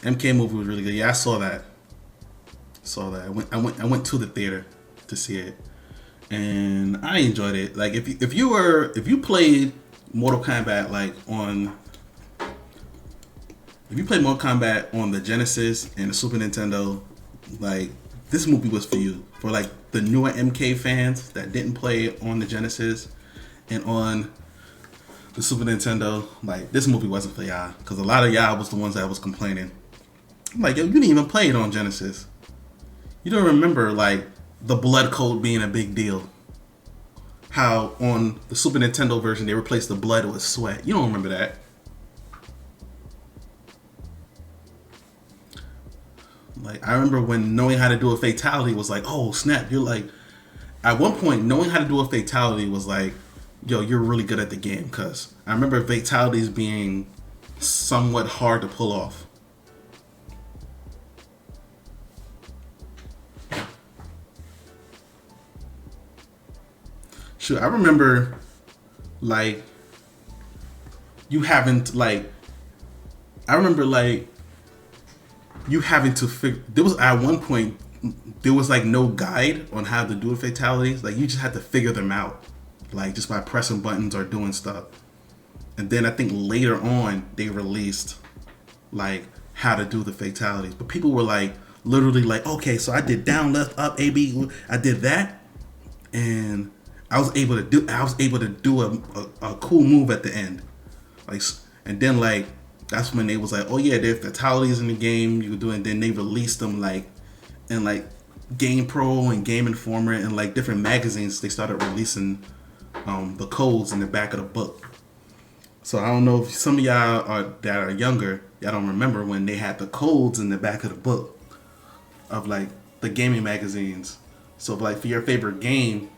MK movie was really good. Yeah, I saw that. Saw that. I went to the theater to see it, and I enjoyed it. Like if you played Mortal Kombat like on if you played Mortal Kombat on the Genesis and the Super Nintendo, like this movie was for you. For like the newer MK fans that didn't play it on the Genesis and on the Super Nintendo, like this movie wasn't for y'all because a lot of y'all was the ones that was complaining. I'm like, yo, you didn't even play it on Genesis. You don't remember like the blood code being a big deal. How on the Super Nintendo version they replaced the blood with sweat. You don't remember that. Like I remember when knowing how to do a fatality was like, oh snap! You're like, at one point knowing how to do a fatality was like, yo, you're really good at the game. Cause I remember fatalities being somewhat hard to pull off. Shoot, I remember like you haven't like I remember like you having to figure. There was at one point there was like no guide on how to do fatalities. Like you just had to figure them out, like just by pressing buttons or doing stuff. And then I think later on they released like how to do the fatalities. But people were like literally like, okay, so I did down, left, up, A, B. I did that, and I was able to do a cool move at the end, like, and then like that's when they was like, oh yeah, there's fatalities in the game you can do it. And then they released them like in like Game Pro and Game Informer and like different magazines. They started releasing the codes in the back of the book. So I don't know if some of y'all that are younger, y'all don't remember when they had the codes in the back of the book of like the gaming magazines. So like for your favorite game,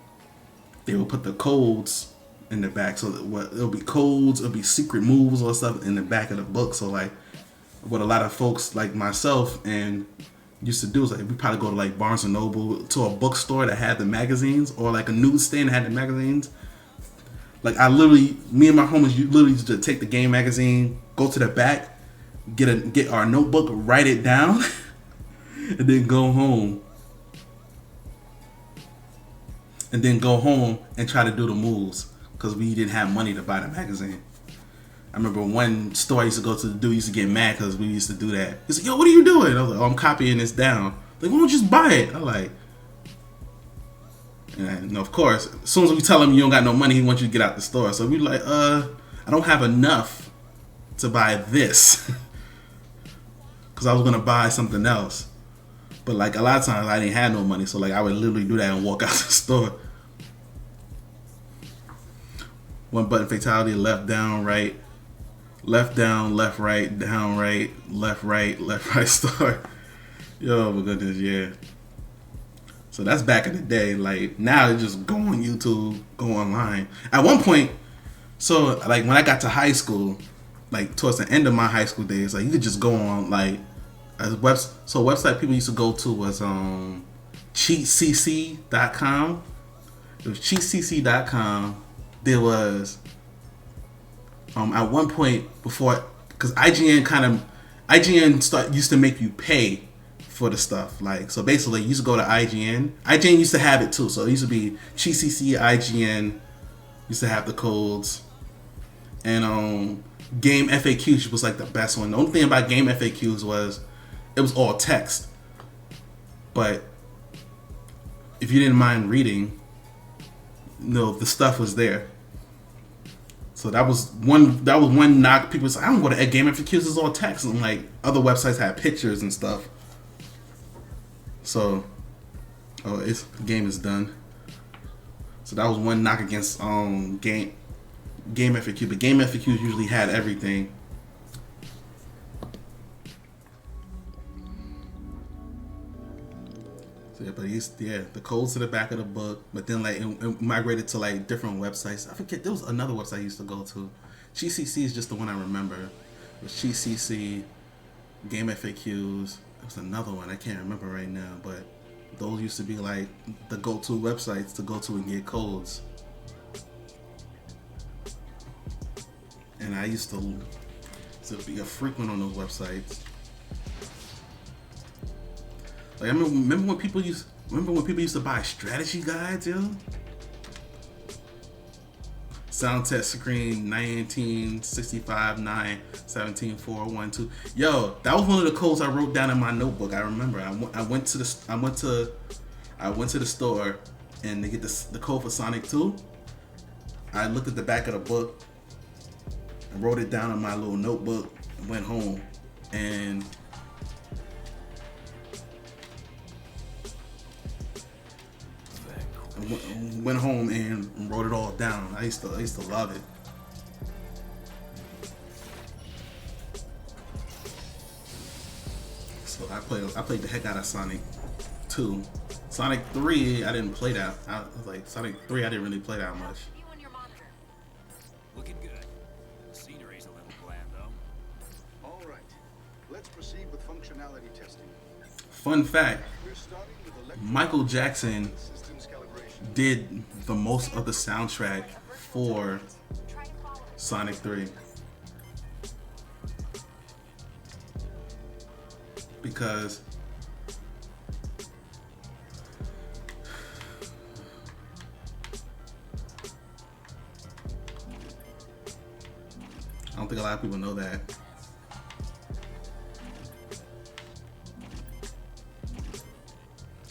they will put the codes in the back. So it'll be codes, it'll be secret moves or stuff in the back of the book. So like what a lot of folks like myself and used to do is like we probably go to like Barnes and Noble to a bookstore that had the magazines or like a newsstand that had the magazines. Like me and my homies, you literally used to take the game magazine, go to the back, get our notebook, write it down, and then go home. And then go home and try to do the moves because we didn't have money to buy the magazine. I remember one store I used to go to, the dude used to get mad because we used to do that. He's like, yo, what are you doing? I was like, oh, I'm copying this down. Like, why don't you just buy it? I'm like, and of course, as soon as we tell him you don't got no money, he wants you to get out the store. So we like, I don't have enough to buy this because I was gonna buy something else. But like a lot of times I didn't have no money, so like I would literally do that and walk out the store. One button fatality, left down, right, left down, left right, down right, left right, start. Yo, my goodness, yeah. So that's back in the day. Like now, you just go on YouTube, go online. At one point, so like when I got to high school, like towards the end of my high school days, like you could just go on like a website people used to go to was cheatcc.com. It was cheatcc.com. There was at one point before, because IGN used to make you pay for the stuff. Like so basically you used to go to IGN. IGN used to have it too. So it used to be cheatcc, IGN used to have the codes. And Game FAQs was like the best one. The only thing about Game FAQs was it was all text. But if you didn't mind reading, no, the stuff was there. So that was one knock. People say, I don't go to Game FAQs, it's all text. And like other websites had pictures and stuff. So the game is done. So that was one knock against Game FAQ. But Game FAQs usually had everything. So but the codes to the back of the book. But then like it migrated to like different websites. I forget, there was another website I used to go to. GCC is just the one I remember. It was GCC, Game FAQs. There was another one I can't remember right now, but those used to be like the go-to websites to go to and get codes. And I used to be a frequent on those websites. Like, remember when people used to buy strategy guides, yo? Sound test screen 1965 9 17 4 1 2. Yo, that was one of the codes I wrote down in my notebook. I remember. I went to the store and to get the code for Sonic 2. I looked at the back of the book and wrote it down in my little notebook and went home and went home and wrote it all down. I used to love it. So I played the heck out of Sonic 2. Sonic 3, I didn't play that. Sonic 3, I didn't really play that much. Looking good. The scenery's a little bland, though. All right, let's proceed with functionality testing. Fun fact: We're starting with Michael Jackson systems calibration. did the most of the soundtrack for Sonic 3 because I don't think a lot of people know that.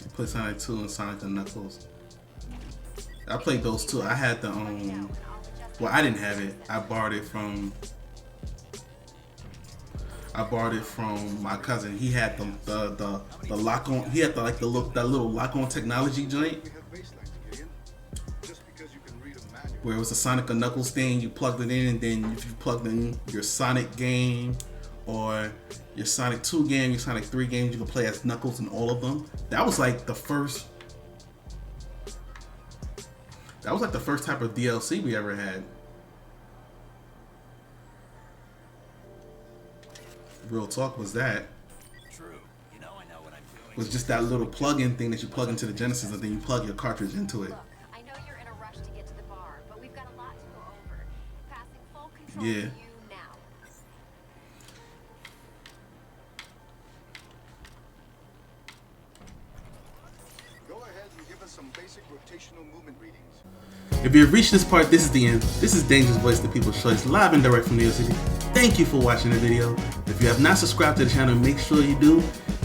I played Sonic 2 and Sonic and Knuckles. I played those two. I had the well, I didn't have it. I borrowed it from my cousin. He had the lock on. He had that little lock on technology joint We have baselines, Gideon. Just because you can read a manual. where it was a Sonic and Knuckles thing. You plugged it in, and then if you plugged in your Sonic game or your Sonic 2 game, your Sonic 3 games, you could play as Knuckles in all of them. That was like the first. That was like the first type of DLC we ever had. Real talk was that. True. You know I know what I'm doing. Was just that little plug-in thing that you plug into the Genesis and then you plug your cartridge into it. Look, I know you're in a rush to get to the bar, but we've got a lot to go over. Passing full control Yeah. to you now. Go ahead and give us some basic rotational movement readings. If you've reached this part, this is the end. This is Dangerous Voice, the People's Choice, live and direct from New York City. Thank you for watching the video. If you have not subscribed to the channel, make sure you do.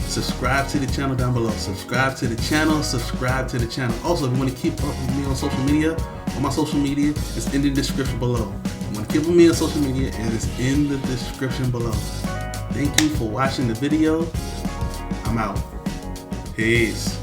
Subscribe to the channel down below. Subscribe to the channel. Subscribe to the channel. Also, if you want to keep up with me on social media, on my social media, it's in the description below. If you want to keep up with me on social media, it is in the description below. Thank you for watching the video. I'm out. Peace.